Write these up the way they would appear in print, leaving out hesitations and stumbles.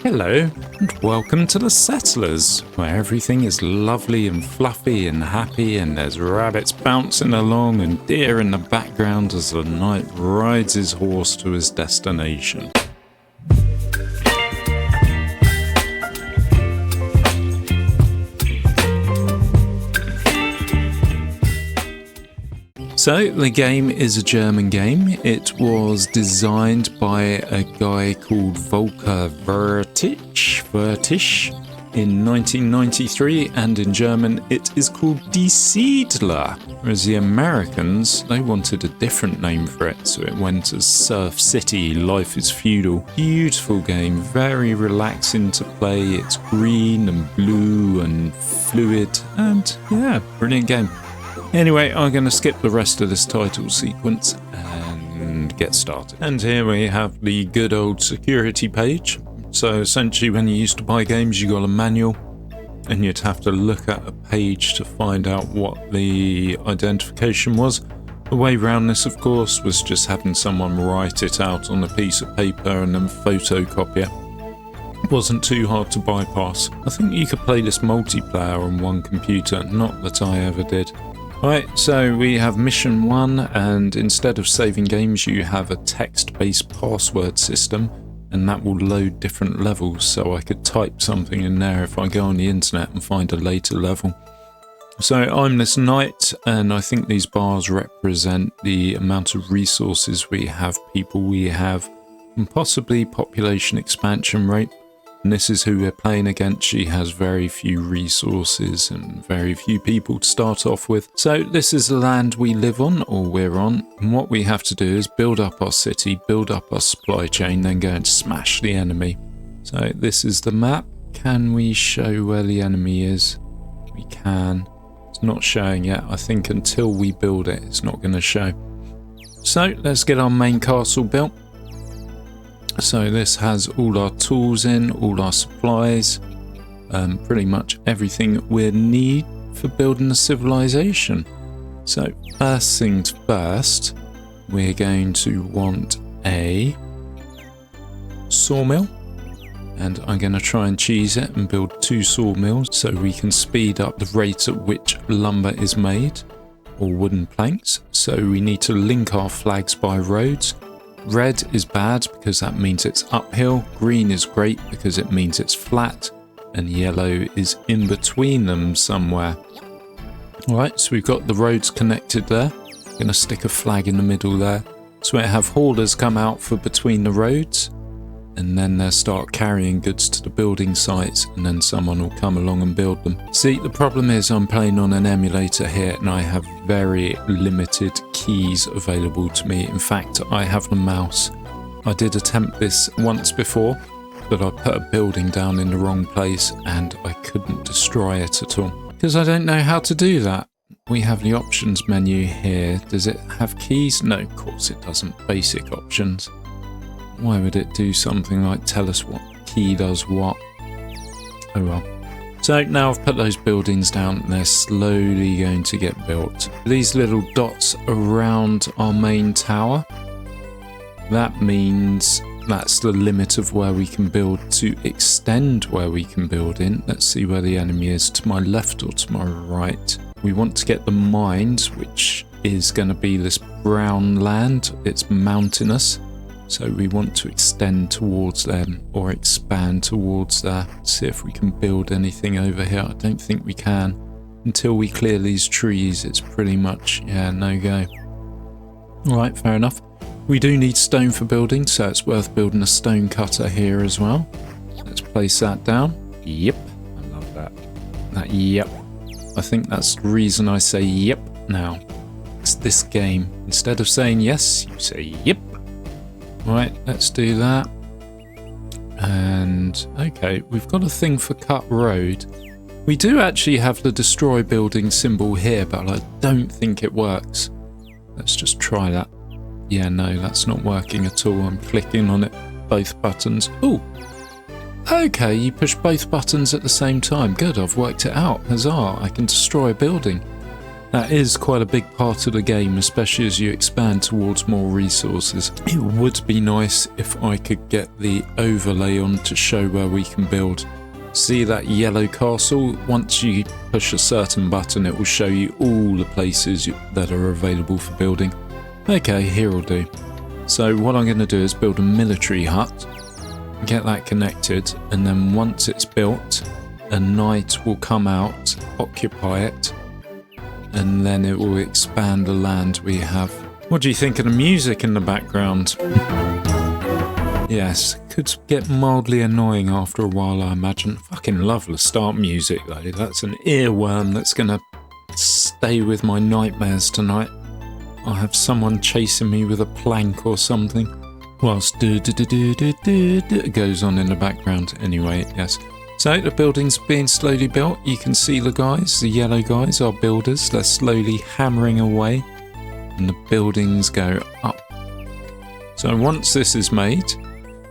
Hello, and welcome to the Settlers, where everything is lovely and fluffy and happy, and there's rabbits bouncing along and deer in the background as the knight rides his horse to his destination. So, the game is a German game. It was designed by a guy called Volker Wurtich in 1993, and in German it is called Die Siedler. Whereas the Americans, they wanted a different name for it, so it went as Surf City, Life is Feudal. Beautiful game, very relaxing to play. It's green and blue and fluid, and yeah, brilliant game. Anyway, I'm going to skip the rest of this title sequence and get started. And here we have the good old security page. So essentially when you used to buy games, you got a manual and you'd have to look at a page to find out what the identification was. The way around this, of course, was just having someone write it out on a piece of paper and then photocopy it. It wasn't too hard to bypass. I think you could play this multiplayer on one computer, not that I ever did. Right, so we have mission 1, and instead of saving games you have a text-based password system, and that will load different levels, so I could type something in there if I go on the internet and find a later level. So I'm this knight, and I think these bars represent the amount of resources we have, people we have, and possibly population expansion rate. And this is who we're playing against. She has very few resources and very few people to start off with. So this is the land we live on, or we're on. And what we have to do is build up our city, build up our supply chain, then go and smash the enemy. So this is the map. Can we show where the enemy is? We can. It's not showing yet. I think until we build it, it's not going to show. So let's get our main castle built. So this has all our tools in, all our supplies, pretty much everything we need for building a civilization. So first things first, we're going to want a sawmill, and I'm going to try and cheese it and build 2 sawmills so we can speed up the rate at which lumber is made, or wooden planks. So we need to link our flags by roads. Red is bad because that means it's uphill, green is great because it means it's flat, and yellow is in between them somewhere. Alright, so we've got the roads connected there. I'm going to stick a flag in the middle there. So we have haulers come out for between the roads, and then they'll start carrying goods to the building sites, and then someone will come along and build them. See, the problem is I'm playing on an emulator here, and I have very limited keys available to me. In fact, I have the mouse. I did attempt this once before, but I put a building down in the wrong place and I couldn't destroy it at all, because I don't know how to do that. We have the options menu here. Does it have keys? No, of course it doesn't. Basic options. Why would it do something like tell us what key does what? Oh well. So now I've put those buildings down, and they're slowly going to get built. These little dots around our main tower, that means that's the limit of where we can build. To extend where we can build in, let's see where the enemy is, to my left or to my right. We want to get the mines, which is going to be this brown land. It's mountainous. So we want to extend towards them, or expand towards there. See if we can build anything over here. I don't think we can. Until we clear these trees, it's pretty much, yeah, no go. Alright, fair enough. We do need stone for building, so it's worth building a stone cutter here as well. Let's place that down. Yep, I love that. That yep. I think that's the reason I say yep now. It's this game. Instead of saying yes, you say yep. Right, let's do that. And okay, we've got a thing for cut road. We do actually have the destroy building symbol here, but I don't think it works. Let's just try that. Yeah, no, that's not working at all. I'm clicking on it, both buttons. Ooh, okay, you push both buttons at the same time. Good, I've worked it out. Huzzah, I can destroy a building. That is quite a big part of the game, especially as you expand towards more resources. It would be nice if I could get the overlay on to show where we can build. See that yellow castle? Once you push a certain button, it will show you all the places that are available for building. Okay, here will do. So what I'm going to do is build a military hut, get that connected, and then once it's built, a knight will come out, occupy it, and then it will expand the land we have. What do you think of the music in the background? Yes, could get mildly annoying after a while, I imagine. Fucking love the start music though. That's an earworm that's gonna stay with my nightmares tonight. I'll have someone chasing me with a plank or something whilst it goes on in the background. Anyway, yes. So the building's being slowly built. You can see the guys, the yellow guys are builders. They're slowly hammering away and the buildings go up. So once this is made,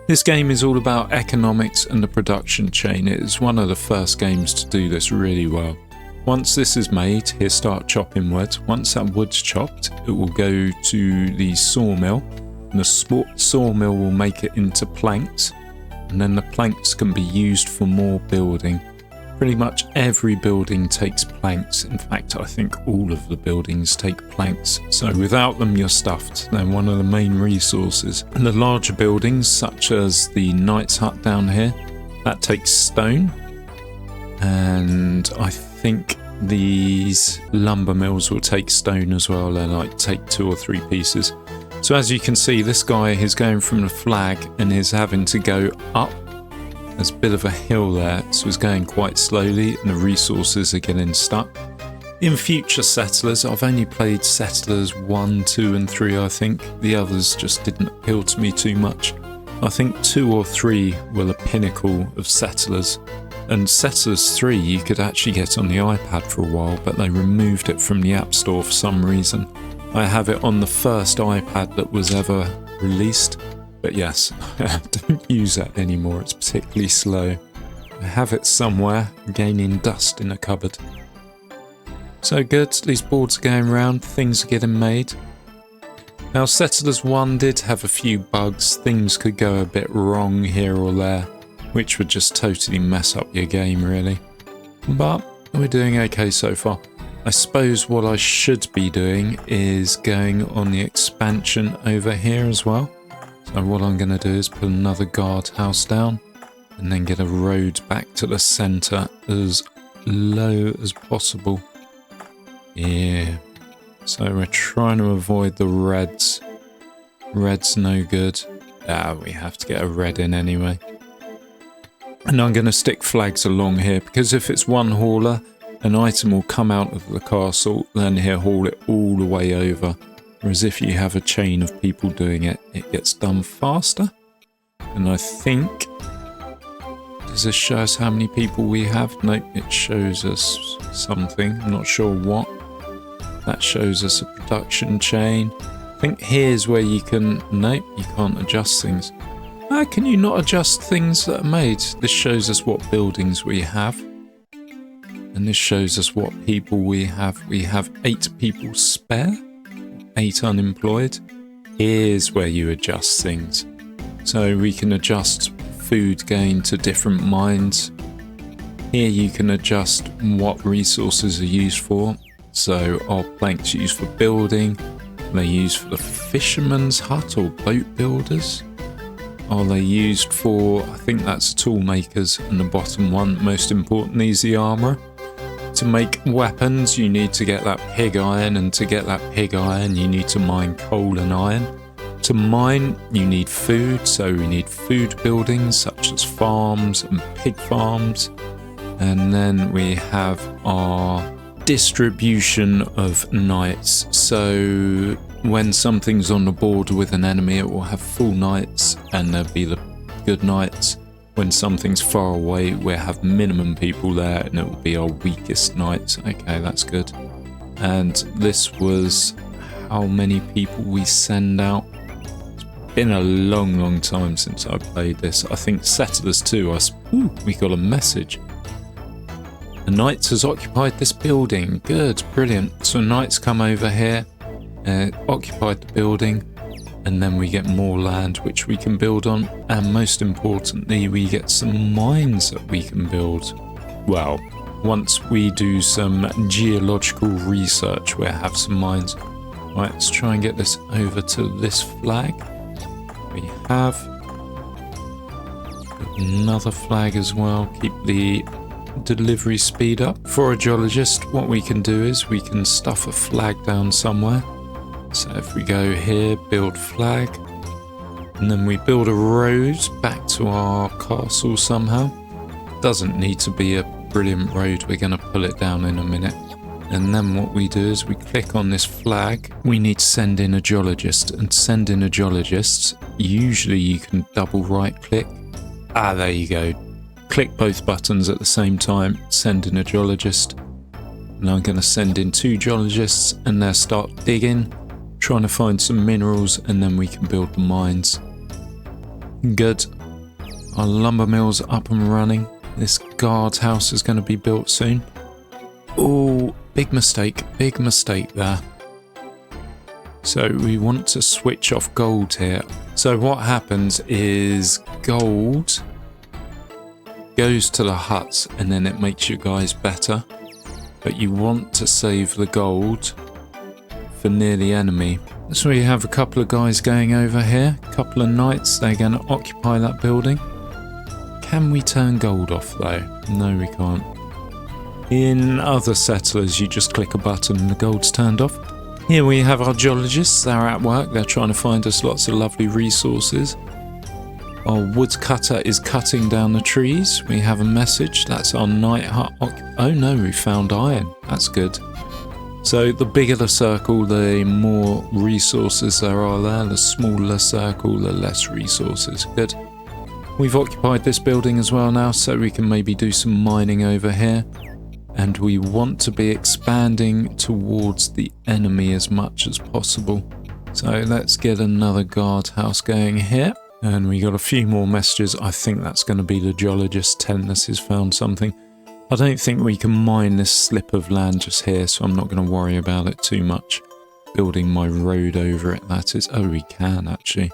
this game is all about economics and the production chain. It is one of the first games to do this really well. Once this is made, here start chopping wood. Once that wood's chopped, it will go to the sawmill, and the sawmill will make it into planks, and then the planks can be used for more building. Pretty much every building takes planks. In fact, I think all of the buildings take planks. So without them, you're stuffed. They're one of the main resources. And the larger buildings, such as the knight's hut down here, that takes stone. And I think these lumber mills will take stone as well. They like take 2 or 3 pieces. So as you can see, this guy is going from the flag and is having to go up. There's a bit of a hill there, so it's going quite slowly and the resources are getting stuck. In future Settlers, I've only played Settlers 1, 2 and 3 I think. The others just didn't appeal to me too much. I think 2 or 3 were the pinnacle of Settlers. And Settlers 3 you could actually get on the iPad for a while, but they removed it from the App Store for some reason. I have it on the first iPad that was ever released, but yes, I don't use that anymore, it's particularly slow. I have it somewhere, gaining dust in a cupboard. So good, these boards are going round, things are getting made. Now Settlers 1 did have a few bugs, things could go a bit wrong here or there, which would just totally mess up your game really. But we're doing okay so far. I suppose what I should be doing is going on the expansion over here as well. So what I'm going to do is put another guardhouse down and then get a road back to the centre as low as possible. Yeah. So we're trying to avoid the reds. Red's no good. We have to get a red in anyway. And I'm going to stick flags along here because if it's one hauler, an item will come out of the castle, then he'll haul it all the way over. Whereas if you have a chain of people doing it, it gets done faster. And I think... Does this show us how many people we have? Nope, it shows us something. I'm not sure what. That shows us a production chain. I think here's where you can... Nope, you can't adjust things. How can you not adjust things that are made? This shows us what buildings we have. And this shows us what people we have. We have 8 people spare, 8 unemployed. Here's where you adjust things. So we can adjust food gain to different mines. Here you can adjust what resources are used for. So are planks used for building? Are they used for the fisherman's hut or boat builders? Are they used for, I think that's tool makers, and the bottom one, most importantly, is the armourer. To make weapons, you need to get that pig iron, and to get that pig iron, you need to mine coal and iron. To mine, you need food, so we need food buildings, such as farms and pig farms. And then we have our distribution of knights. So when something's on the border with an enemy, it will have full knights, and there'll be the good knights. When something's far away, we'll have minimum people there and it will be our weakest knights. Okay, that's good. And this was how many people we send out. It's been a long time since I played this. I think Settlers 2, we got a message. A A knight has occupied this building. Good, brilliant. So knights come over here, occupied the building, and then we get more land which we can build on. And most importantly, we get some mines that we can build. Well, once we do some geological research, we'll have some mines. Right, let's try and get this over to this flag. We have another flag as well. Keep the delivery speed up. For a geologist, what we can do is we can stuff a flag down somewhere. So if we go here, build flag, and then we build a road back to our castle somehow. Doesn't need to be a brilliant road, we're going to pull it down in a minute. And then what we do is we click on this flag. We need to send in a geologist, and send in a geologist, usually you can double right click. Ah, there you go. Click both buttons at the same time, send in a geologist. And I'm going to send in 2 geologists, and they'll start digging, trying to find some minerals, and then we can build the mines. Good. Our lumber mill's up and running. This guardhouse is going to be built soon. Oh, big mistake there. So we want to switch off gold here. So what happens is gold goes to the huts and then it makes you guys better. But you want to save the gold for near the enemy. So we have a couple of guys going over here. A couple of knights, they're going to occupy that building. Can we turn gold off though? No, we can't. In other settlers, you just click a button and the gold's turned off. Here we have our geologists. They're at work. They're trying to find us lots of lovely resources. Our woodcutter is cutting down the trees. We have a message. That's our night hut. Oh no, we found iron. That's good. So the bigger the circle, the more resources there are there. The smaller circle, the less resources. Good. We've occupied this building as well now, so we can maybe do some mining over here. And we want to be expanding towards the enemy as much as possible. So let's get another guardhouse going here. And we got a few more messages. I think that's going to be the geologist telling us he's found something. I don't think we can mine this slip of land just here, so I'm not going to worry about it too much. Building my road over it, that is. Oh, we can actually.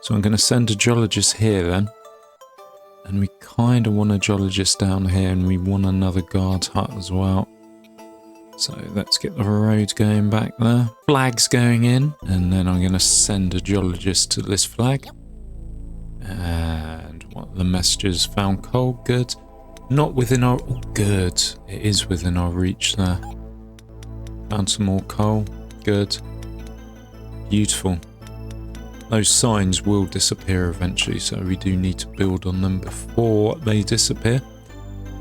So I'm going to send a geologist here then. And we kind of want a geologist down here, and we want another guard hut as well. So let's get the road going back there. Flag's going in, and then I'm going to send a geologist to this flag. And what the messages found coal, good. Not within our, oh, good. It is within our reach there. Found some more coal, good. Beautiful. Those signs will disappear eventually, so we do need to build on them before they disappear.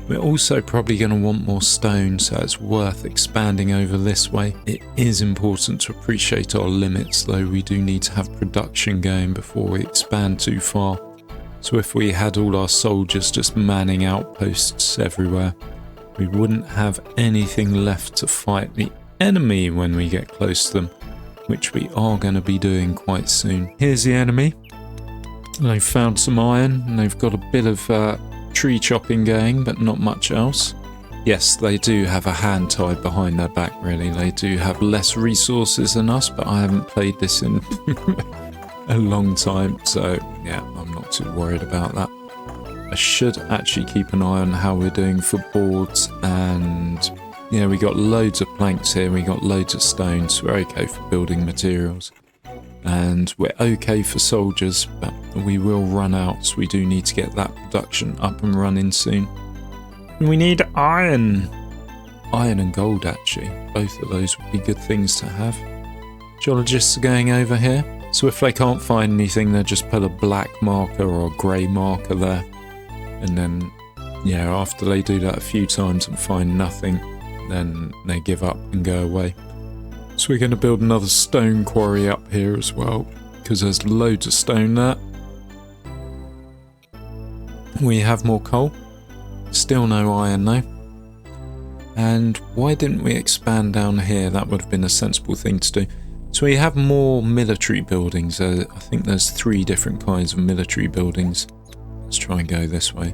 We're also probably going to want more stone, so it's worth expanding over this way. It is important to appreciate our limits, though. We do need to have production going before we expand too far. So if we had all our soldiers just manning outposts everywhere, we wouldn't have anything left to fight the enemy when we get close to them, which we are going to be doing quite soon. Here's the enemy. They've found some iron, and they've got a bit of tree chopping going, but not much else. Yes, they do have a hand tied behind their back, really. They do have less resources than us, but I haven't played this in a long time, so yeah, I'm not too worried about that. I should actually keep an eye on how we're doing for boards, and yeah, we got loads of planks here, we got loads of stones, so we're okay for building materials. And we're okay for soldiers, but we will run out, so we do need to get that production up and running soon. We need iron. Iron and gold, actually. Both of those would be good things to have. Geologists are going over here, so if they can't find anything, they'll just put a black marker or a grey marker there. And then, yeah, after they do that a few times and find nothing, then they give up and go away. So we're going to build another stone quarry up here as well, because there's loads of stone there. We have more coal. Still no iron though. And why didn't we expand down here? That would have been a sensible thing to do. So we have more military buildings. I think there's 3 different kinds of military buildings. Let's try and go this way.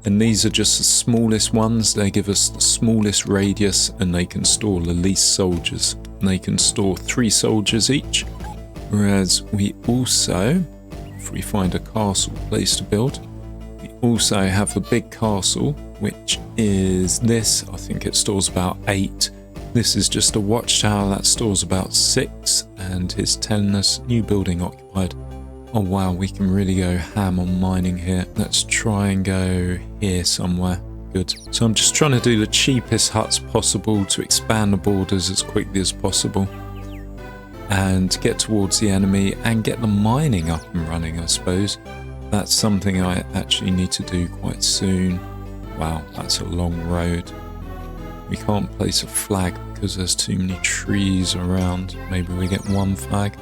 And these are just the smallest ones. They give us the smallest radius and they can store the least soldiers. And they can store 3 soldiers each. Whereas we also, if we find a castle place to build, we also have the big castle, which is this. I think it stores about 8. This is just a watchtower that stores about 6, and he's telling us new building occupied. Oh wow, we can really go ham on mining here. Let's try and go here somewhere. Good. So I'm just trying to do the cheapest huts possible to expand the borders as quickly as possible and get towards the enemy and get the mining up and running, I suppose. That's something I actually need to do quite soon. Wow, that's a long road. We can't place a flag because there's too many trees around. Maybe we get 1 flag.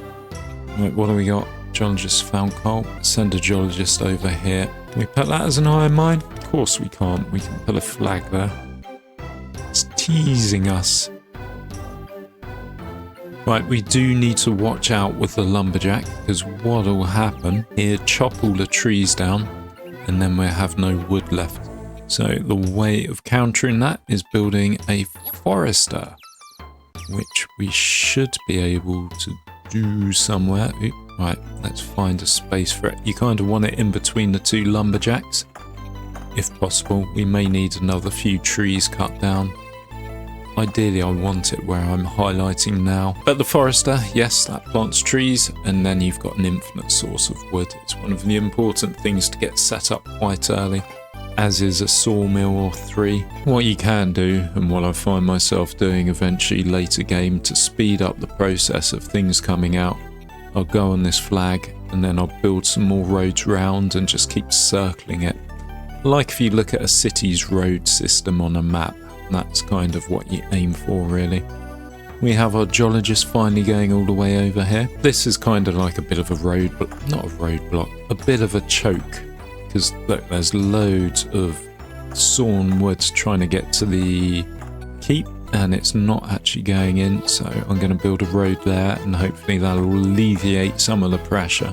Right, what do we got? Geologist found coal. Send a geologist over here. Can we put that as an iron mine? Of course we can't. We can put a flag there. It's teasing us. Right, we do need to watch out with the lumberjack, because what will happen here, chop all the trees down and then we'll have no wood left. So the way of countering that is building a forester, which we should be able to do somewhere. Oop, right, let's find a space for it. You kind of want it in between the 2 lumberjacks. If possible, we may need another few trees cut down. Ideally, I want it where I'm highlighting now. But the forester, yes, that plants trees, and then you've got an infinite source of wood. It's one of the important things to get set up quite early, as is a sawmill or 3. What you can do, and what I find myself doing eventually later game to speed up the process of things coming out, I'll go on this flag and then I'll build some more roads round and just keep circling it. Like if you look at a city's road system on a map, that's kind of what you aim for, really. We have our geologist finally going all the way over here. This is kind of like a bit of a road, but not a roadblock, a bit of a choke. Because look, there's loads of sawn wood trying to get to the keep, and it's not actually going in. So I'm going to build a road there, and hopefully that'll alleviate some of the pressure.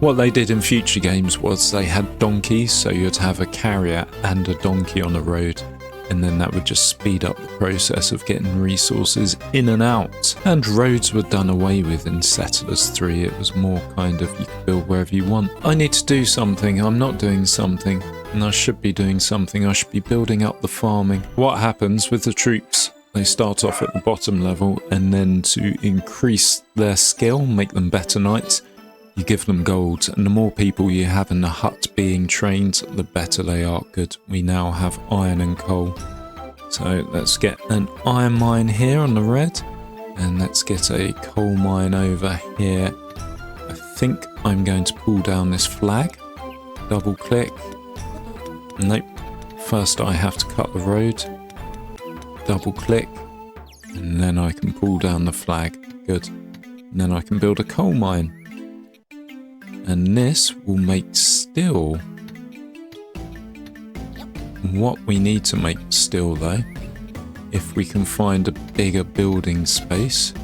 What they did in future games was they had donkeys, so you'd have a carrier and a donkey on the road. And then that would just speed up the process of getting resources in and out. And roads were done away with in Settlers 3. It was more kind of you could build wherever you want. I need to do something. I'm not doing something. And I should be doing something. I should be building up the farming. What happens with the troops? They start off at the bottom level, and then to increase their skill, make them better knights, you give them gold, and the more people you have in the hut being trained, the better they are. Good. We now have iron and coal. So let's get an iron mine here on the red, and let's get a coal mine over here. I think I'm going to pull down this flag. Double click. Nope. First I have to cut the road. Double click. And then I can pull down the flag. Good. And then I can build a coal mine. And this will make steel. What we need to make steel, though, if we can find a bigger building space.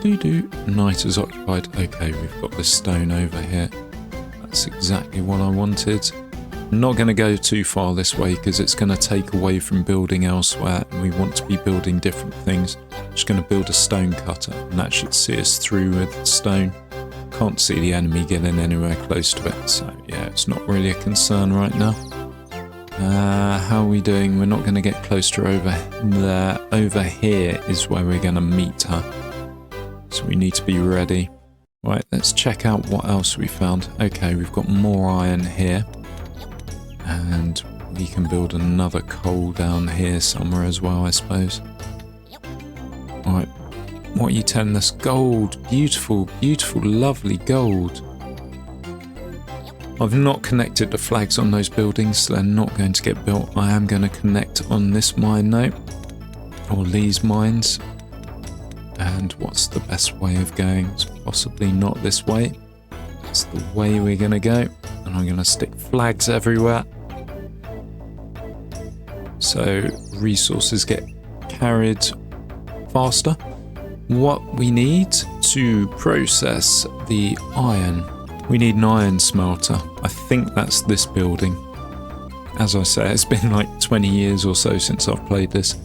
Night is occupied. Okay, we've got this stone over here. That's exactly what I wanted. I'm not going to go too far this way because it's going to take away from building elsewhere, and we want to be building different things. I'm just going to build a stone cutter, and that should see us through with stone. Can't see the enemy getting anywhere close to it, so yeah, it's not really a concern right now. How are we doing? We're not going to get close to over there. Over here is where we're going to meet her, so we need to be ready. Right, let's check out what else we found. Okay, we've got more iron here, and we can build another coal down here somewhere as well, I suppose. Alright, what are you telling us? Gold. Beautiful, beautiful, lovely gold. I've not connected the flags on those buildings, so they're not going to get built. I am going to connect on this mine though, or these mines. And what's the best way of going? It's possibly not this way. It's the way we're going to go. And I'm going to stick flags everywhere, so resources get carried faster. What we need to process the iron, we need an iron smelter. I think that's this building. as I say, it's been like 20 years or so since I've played this.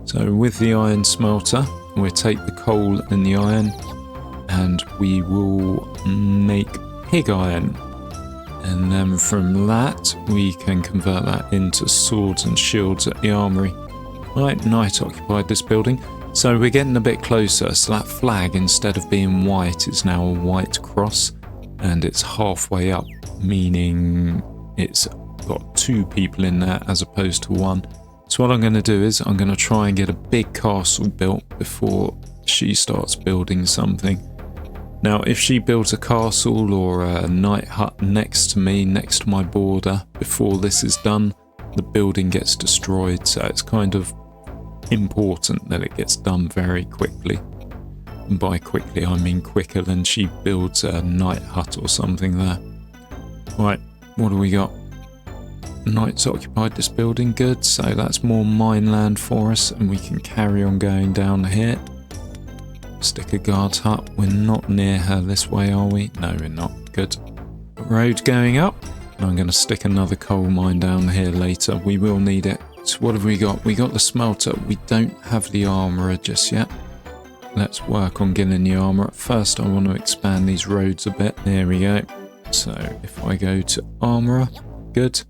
So with the iron smelter, we'll take the coal and the iron, and we will make pig iron. And then from that, we can convert that into swords and shields at the armory. Right, night occupied this building. So we're getting a bit closer. So that flag, instead of being white, is now a white cross. And it's halfway up, meaning it's got 2 people in there as opposed to 1. So what I'm going to do is I'm going to try and get a big castle built before she starts building something. Now, if she builds a castle or a night hut next to me, next to my border, before this is done, the building gets destroyed. So it's kind of important that it gets done very quickly. And by quickly, I mean quicker than she builds a night hut or something there. Right, what do we got? Knight's occupied this building, good. So that's more mine land for us, and we can carry on going down here. Stick a guard hut. We're not near her this way, are we? No, we're not. Good. Road going up. I'm going to stick another coal mine down here later. We will need it. So what have we got? We got the smelter. We don't have the armourer just yet. Let's work on getting the armourer. First, I want to expand these roads a bit. There we go. So if I go to armourer, good.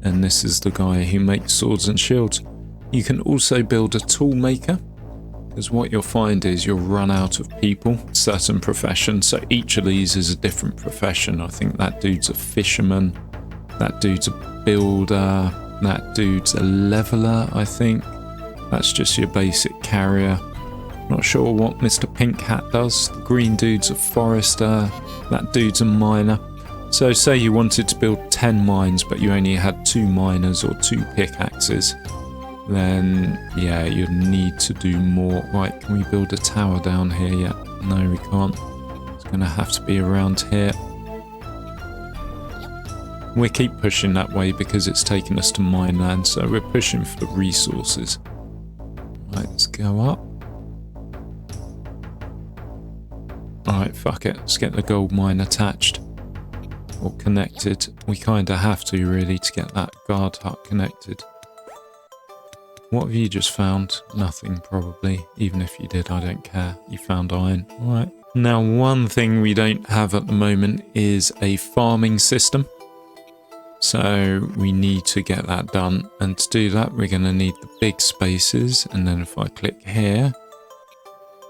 And this is the guy who makes swords and shields. You can also build a tool maker, because what you'll find is you'll run out of people, certain professions. So each of these is a different profession. I think that dude's a fisherman, that dude's a builder, that dude's a leveler, I think. That's just your basic carrier. Not sure what Mr. Pink Hat does. The green dude's a forester, that dude's a miner. So say you wanted to build 10 mines, but you only had 2 miners or 2 pickaxes, then yeah, you'd need to do more. Right, can we build a tower down here yet? No, we can't. It's going to have to be around here. We keep pushing that way because it's taking us to mine land, so we're pushing for the resources. Right, let's go up. Alright, fuck it. Let's get the gold mine attached. Or connected. We kind of have to really to get that guard hut connected. What have you just found? Nothing, probably. Even if you did, I don't care. You found iron. Alright. Now, one thing we don't have at the moment is a farming system. So we need to get that done. And to do that, we're going to need the big spaces. And then if I click here,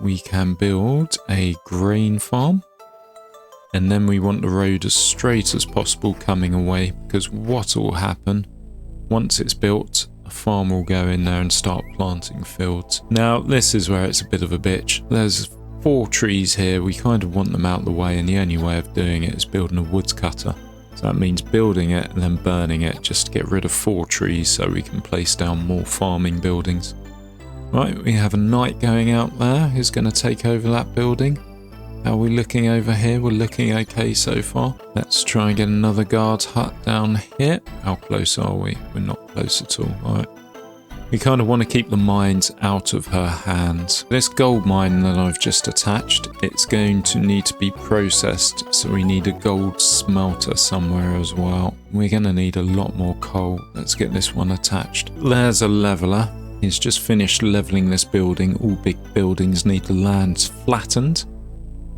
we can build a grain farm. And then we want the road as straight as possible coming away, because what will happen once it's built, a farmer will go in there and start planting fields. Now this is where it's a bit of a bitch. There's 4 trees here. We kind of want them out of the way, and the only way of doing it is building a woods cutter. So that means building it and then burning it just to get rid of 4 trees so we can place down more farming buildings. Right, we have a knight going out there who's going to take over that building. How are we looking over here? We're looking okay so far. Let's try and get another guard hut down here. How close are we? We're not close at all. All right. We kind of want to keep the mines out of her hands. This gold mine that I've just attached, it's going to need to be processed. So we need a gold smelter somewhere as well. We're going to need a lot more coal. Let's get this one attached. There's a leveler. He's just finished leveling this building. All big buildings need the land flattened.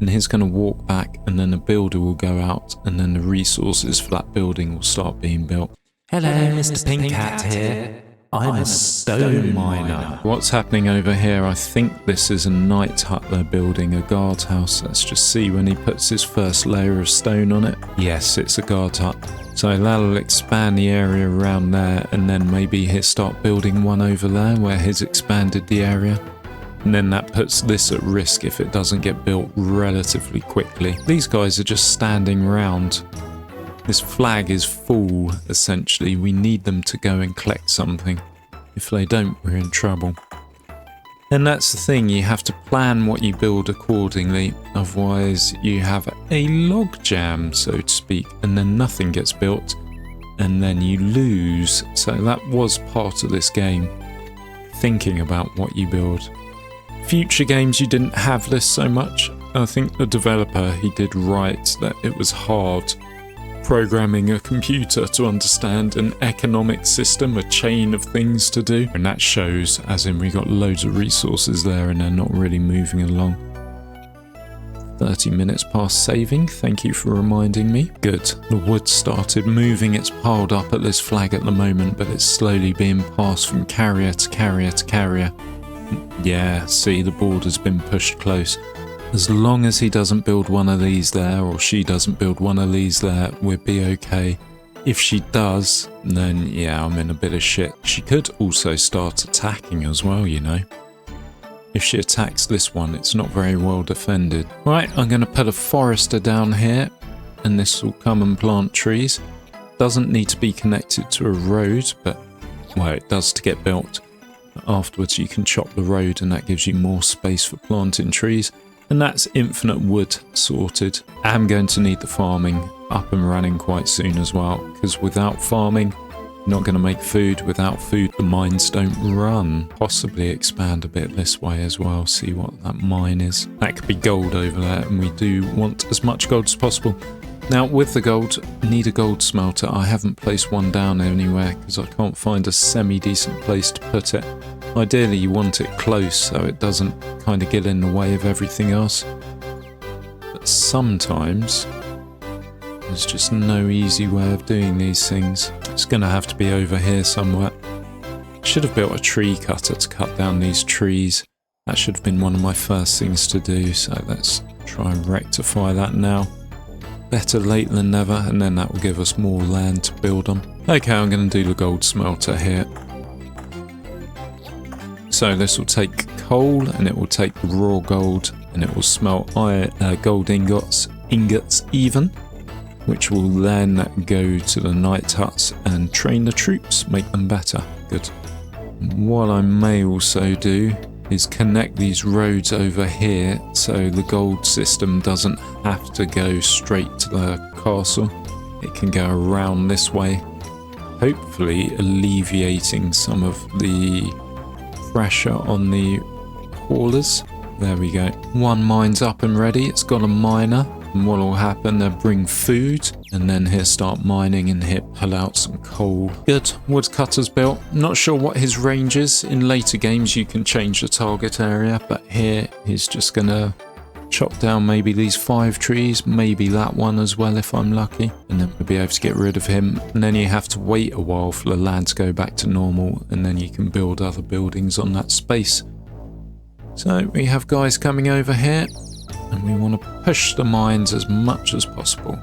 And he's going to walk back, and then the builder will go out, and then the resources for that building will start being built. Hello, Mr. Pink Hat here. I'm a stone miner. What's happening over here? I think this is a night hut they're building, a guard house. Let's just see when he puts his first layer of stone on it. Yes, it's a guard hut. So that'll expand the area around there, and then maybe he'll start building one over there where he's expanded the area. And then that puts this at risk if it doesn't get built relatively quickly. These guys are just standing around. This flag is full, essentially. We need them to go and collect something. If they don't, we're in trouble. And that's the thing, you have to plan what you build accordingly. Otherwise, you have a log jam, so to speak, and then nothing gets built, and then you lose. So that was part of this game, thinking about what you build. Future games, you didn't have this so much. I think the developer, he did write that it was hard programming a computer to understand an economic system, a chain of things to do. And that shows, as in we got loads of resources there and they're not really moving along. 30 minutes past saving, thank you for reminding me. Good, the wood started moving, it's piled up at this flag at the moment, but it's slowly being passed from carrier to carrier to carrier. Yeah, see, the border's been pushed close. As long as he doesn't build one of these there, or she doesn't build one of these there, we'll be okay. If she does, then yeah, I'm in a bit of shit. She could also start attacking as well, you know. If she attacks this one, it's not very well defended. Right, I'm going to put a forester down here, and this will come and plant trees. Doesn't need to be connected to a road, but, well, it does to get built. Afterwards, you can chop the road, and that gives you more space for planting trees. And that's infinite wood sorted. I'm going to need the farming up and running quite soon as well, because without farming, not going to make food. Without food, the mines don't run. Possibly expand a bit this way as well, see what that mine is. That could be gold over there, and we do want as much gold as possible. Now, with the gold, need a gold smelter. I haven't placed one down anywhere because I can't find a semi-decent place to put it. Ideally, you want it close so it doesn't kind of get in the way of everything else. But sometimes there's just no easy way of doing these things. It's going to have to be over here somewhere. Should have built a tree cutter to cut down these trees. That should have been one of my first things to do, so let's try and rectify that now. Better late than never, and then that will give us more land to build on. Okay, I'm going to do the gold smelter here. So this will take coal, and it will take the raw gold, and it will smelt gold ingots even, which will then go to the night huts and train the troops, make them better. Good. What I may also do is connect these roads over here so the gold system doesn't have to go straight to the castle. It can go around this way, hopefully alleviating some of the pressure on the haulers. There we go. One mine's up and ready. It's got a miner. And what will happen, they'll bring food, and then he'll start mining and he'll pull out some coal. Good, woodcutter's built. Not sure what his range is. In later games you can change the target area, but here he's just gonna chop down maybe these 5 trees, maybe that one as well if I'm lucky, and then we'll be able to get rid of him. And then you have to wait a while for the land to go back to normal, and then you can build other buildings on that space. So we have guys coming over here, and we want to push the mines as much as possible.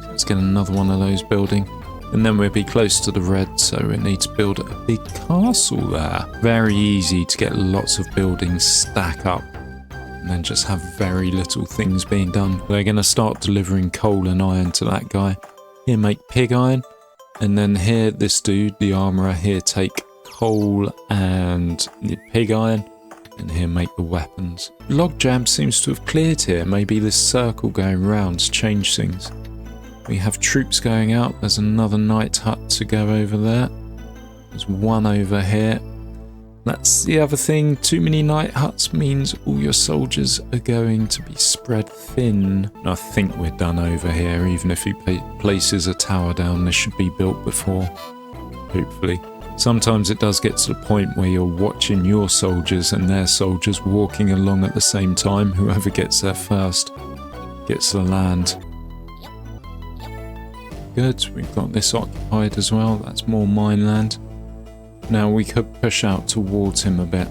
So let's get another one of those building, and then we'll be close to the red, so we need to build a big castle there. Very easy to get lots of buildings stack up and then just have very little things being done. We're going to start delivering coal and iron to that guy. Here, make pig iron, and then here, this dude, the armourer, here, take coal and the pig iron, and here make the weapons. Logjam seems to have cleared here. Maybe this circle going round's changed things. We have troops going out. There's another night hut to go over there. There's one over here. That's the other thing. Too many night huts means all your soldiers are going to be spread thin. I think we're done over here. Even if he places a tower down, this should be built before, hopefully. Sometimes it does get to the point where you're watching your soldiers and their soldiers walking along at the same time. Whoever gets there first gets the land. Good, we've got this occupied as well. That's more mine land. Now we could push out towards him a bit,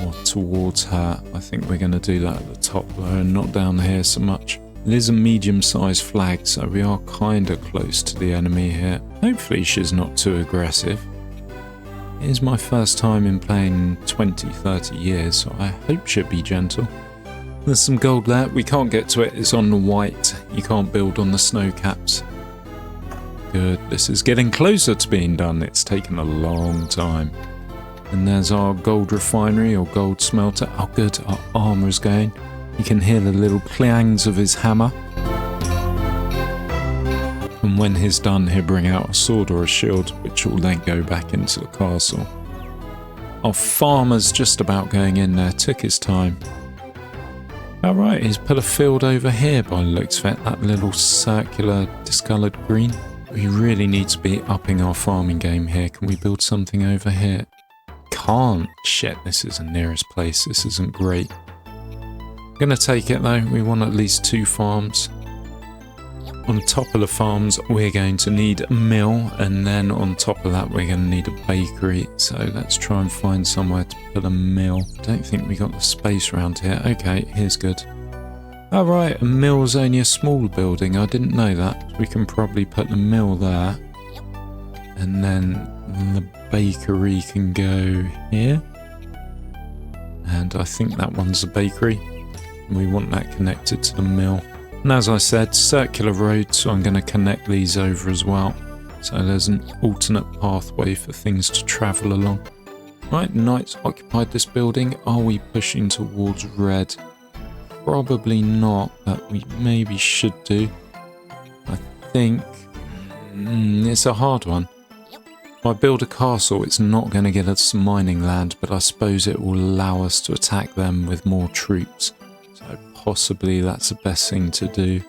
or towards her. I think we're going to do that at the top though, and not down here so much. It is a medium-sized flag, so we are kind of close to the enemy here. Hopefully she's not too aggressive. It is my first time in playing 20-30 years, so I hope she'll be gentle. There's some gold there. We can't get to it. It's on the white. You can't build on the snow caps. Good. This is getting closer to being done. It's taken a long time. And there's our gold refinery or gold smelter. Oh good, our armour's going. You can hear the little clangs of his hammer. And when he's done, he'll bring out a sword or a shield, which will then go back into the castle. Our farmer's just about going in there. Took his time. Alright, he's put a field over here by the looks of it. That little circular discoloured green. We really need to be upping our farming game here. Can we build something over here? Can't. Shit, this is the nearest place. This isn't great. Gonna take it though. We want at least 2 farms. On top of the farms, we're going to need a mill, and then on top of that, we're going to need a bakery. So let's try and find somewhere to put a mill. Don't think we got the space around here. Okay, here's good. All right, a mill's only a small building. I didn't know that. We can probably put the mill there, and then the bakery can go here. And I think that one's the bakery. We want that connected to the mill. And as I said, circular road, so I'm going to connect these over as well. So there's an alternate pathway for things to travel along. Right, Knights occupied this building. Are we pushing towards red? Probably not, but we maybe should do. I think it's a hard one. If I build a castle, it's not going to get us mining land, but I suppose it will allow us to attack them with more troops. So possibly that's the best thing to do.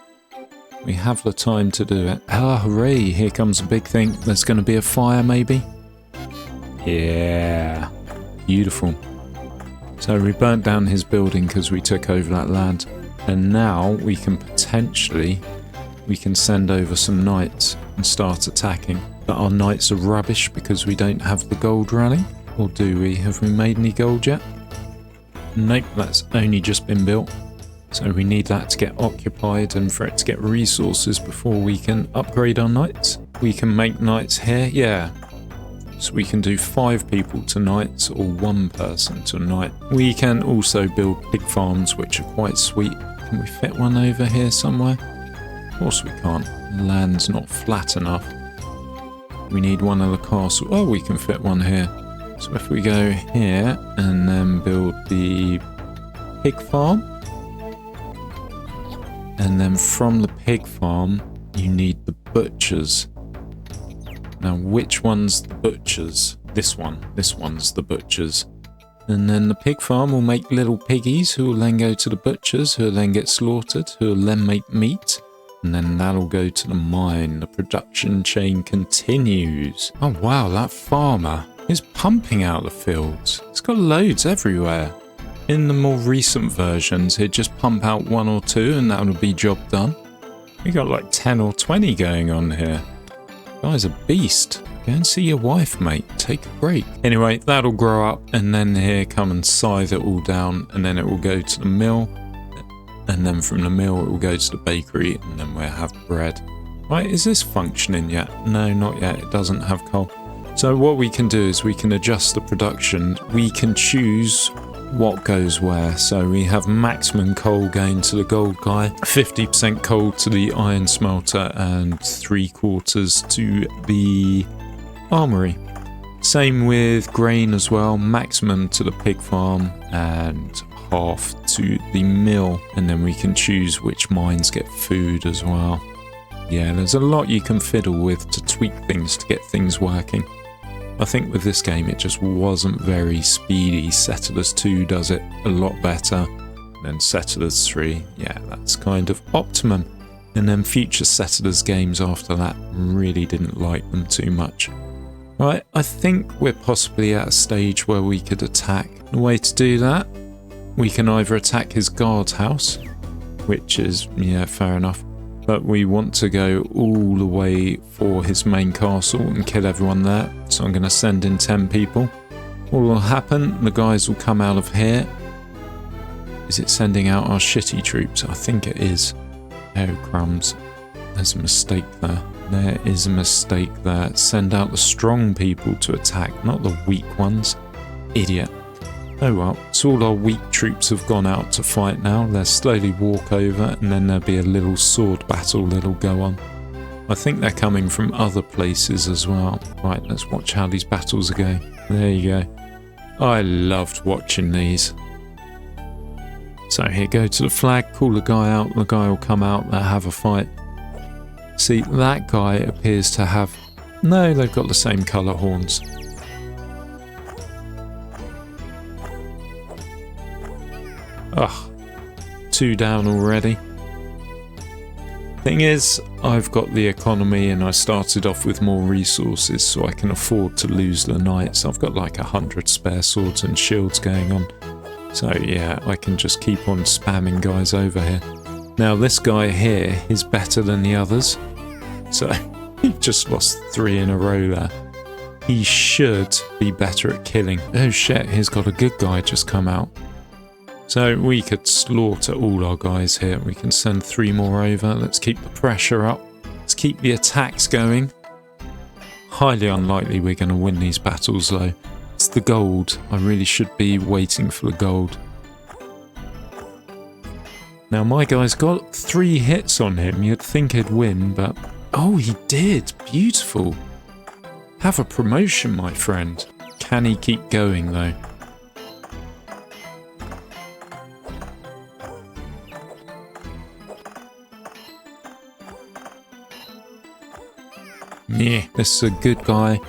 We have the time to do it. Ah, hooray, here comes a big thing. There's going to be a fire maybe? Yeah, beautiful. So we burnt down his building because we took over that land. And now we can potentially, send over some knights and start attacking. But our knights are rubbish because we don't have the gold rally. Or do we? Have we made any gold yet? Nope, that's only just been built. So we need that to get occupied and for it to get resources before we can upgrade our knights. We can make knights here, yeah. So we can do 5 people to knights or 1 person to knight. We can also build pig farms, which are quite sweet. Can we fit one over here somewhere? Of course we can't. The land's not flat enough. We need one of the castles. Oh, we can fit one here. So if we go here and then build the pig farm. And then from the pig farm, you need the butchers. Now, which one's the butchers? This one. This one's the butchers. And then the pig farm will make little piggies who will then go to the butchers, who will then get slaughtered, who will then make meat. And then that'll go to the mine. The production chain continues. Oh, wow, that farmer is pumping out the fields. It's got loads everywhere. In the more recent versions, he'd just pump out 1 or 2 and that'll be job done. We got like 10 or 20 going on here. Guy's a beast. Go and see your wife, mate. Take a break. Anyway, that'll grow up and then here come and scythe it all down and then it will go to the mill. And then from the mill, it will go to the bakery and then we'll have bread. Right, is this functioning yet? No, not yet. It doesn't have coal. So what we can do is we can adjust the production. We can choose what goes where. So we have maximum coal going to the gold guy, 50% coal to the iron smelter, and 3/4 to the armory. Same with grain as well, maximum to the pig farm and half to the mill. And then we can choose which mines get food as well. Yeah, there's a lot you can fiddle with to tweak things to get things working. I think with this game it just wasn't very speedy. Settlers 2 does it a lot better. And then Settlers 3, yeah, that's kind of optimum. And then future Settlers games after that really didn't like them too much. Right, I think we're possibly at a stage where we could attack. The way to do that, we can either attack his guard's house, which is, yeah, fair enough. But we want to go all the way for his main castle and kill everyone there. So I'm going to send in 10 people. What will happen? The guys will come out of here. Is it sending out our shitty troops? I think it is. Oh, crumbs. There's a mistake there. There is a mistake there. Send out the strong people to attack, not the weak ones. Idiot. Oh well, so all our weak troops have gone out to fight now. They'll slowly walk over and then there'll be a little sword battle that'll go on. I think they're coming from other places as well. Right, let's watch how these battles are going. There you go. I loved watching these. So here, go to the flag, call the guy out. The guy will come out, they'll have a fight. See, that guy appears to have... No, they've got the same colour horns. Ugh, 2 down already. I Thing is, I've got the economy and I started off with more resources so I can afford to lose the knights. I've got like 100 spare swords and shields going on. So yeah, I can just keep on spamming guys over here. Now this guy here is better than the others. So he just lost 3 in a row there. He should be better at killing. Oh shit, he's got a good guy just come out. So we could slaughter all our guys here. We can send 3 more over. Let's keep the pressure up. Let's keep the attacks going. Highly unlikely we're going to win these battles though. It's the gold. I really should be waiting for the gold. Now my guy's got 3 hits on him. You'd think he'd win, but... Oh, he did. Beautiful. Have a promotion, my friend. Can he keep going though? Yeah, this is a good guy.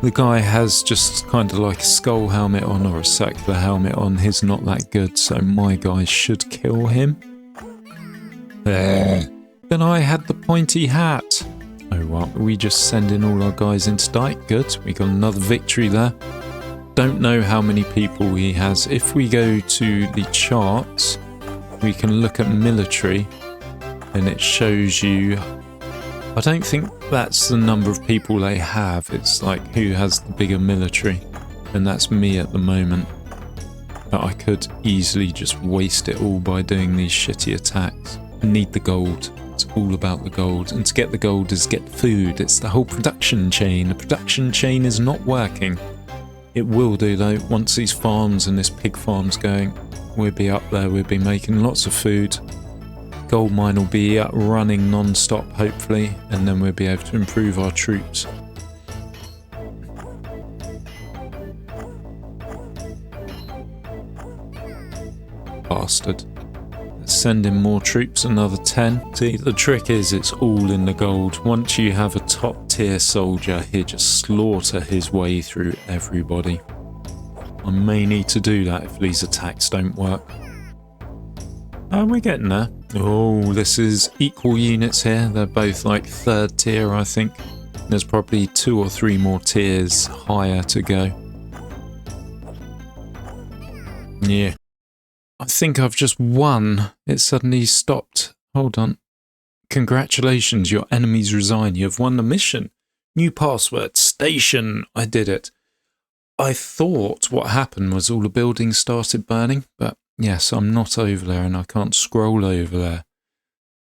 The guy has just kind of like a skull helmet on or a circular helmet on. He's not that good, so my guy should kill him. There. Then I had the pointy hat. Oh well, we just send in all our guys into Dyke. Good, we got another victory there. Don't know how many people he has. If we go to the charts, we can look at military and it shows you... I don't think that's the number of people they have. It's like who has the bigger military. And that's me at the moment. But I could easily just waste it all by doing these shitty attacks. I need the gold. It's all about the gold. And to get the gold is get food. It's the whole production chain. The production chain is not working. It will do though. Once these farms and this pig farm's going, we'll be up there. We'll be making lots of food. Gold mine will be running non-stop hopefully, and then we'll be able to improve our troops. Bastard. Let's send in more troops, another 10. See, the trick is it's all in the gold. Once you have a top tier soldier, he'll just slaughter his way through everybody. I may need to do that if these attacks don't work. Oh, we're getting there. Oh, this is equal units here. They're both like 3rd tier, I think. There's probably 2 or 3 more tiers higher to go. Yeah. I think I've just won. It suddenly stopped. Hold on. Congratulations, your enemies resign. You have won the mission. New password. Station. I did it. I thought what happened was all the buildings started burning, but yes, I'm not over there and I can't scroll over there.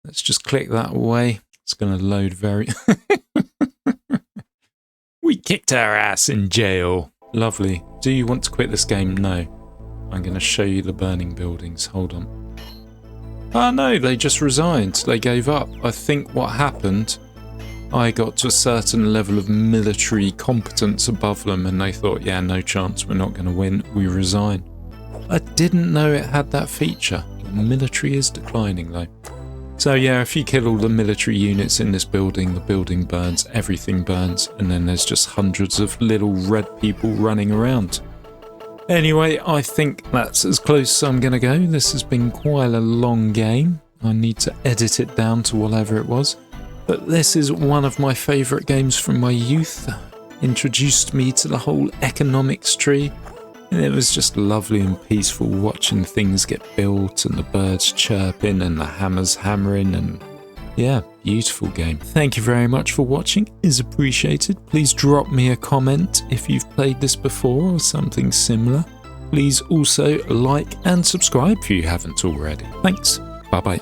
Let's just click that away. It's going to load very... We kicked our ass in jail. Lovely. Do you want to quit this game? No. I'm going to show you the burning buildings. Hold on. Ah, no, they just resigned. They gave up. I think what happened, I got to a certain level of military competence above them and they thought, yeah, no chance, we're not going to win. We resign. I didn't know it had that feature. The military is declining though. So yeah, if you kill all the military units in this building, the building burns, everything burns, and then there's just hundreds of little red people running around. Anyway, I think that's as close as I'm going to go. This has been quite a long game. I need to edit it down to whatever it was. But this is one of my favourite games from my youth. Introduced me to the whole economics tree. And it was just lovely and peaceful watching things get built and the birds chirping and the hammers hammering and yeah, beautiful game. Thank you very much for watching, is appreciated. Please drop me a comment if you've played this before or something similar. Please also like and subscribe if you haven't already. Thanks, bye bye.